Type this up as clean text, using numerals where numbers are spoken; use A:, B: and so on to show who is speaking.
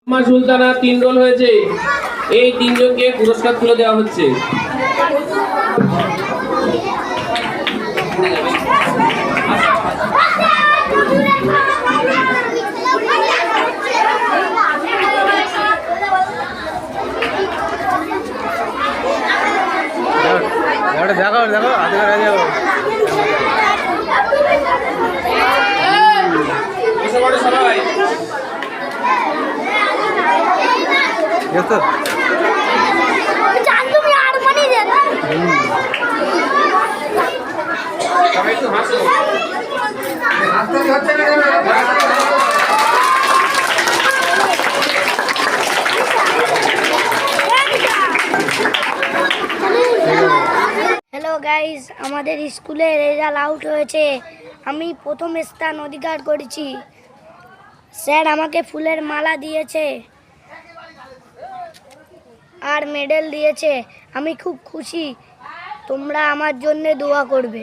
A: মা সুলতানা 3 রোল হয়েছে, এই 3 জনকে পুরস্কার তুলে দেওয়া হচ্ছে।
B: দেখো দেখো হাতে করে যাবো
A: সবাই একটু হাসো।
C: হ্যালো গাইস, আমাদের স্কুলে রেজাল্ট আউট হয়েছে। আমি প্রথম স্থান অধিকার করেছি। স্যার আমাকে ফুলের মালা দিয়েছে আর মেডেল দিয়েছে। আমি খুব খুশি। তোমরা আমার জন্য দোয়া করবে।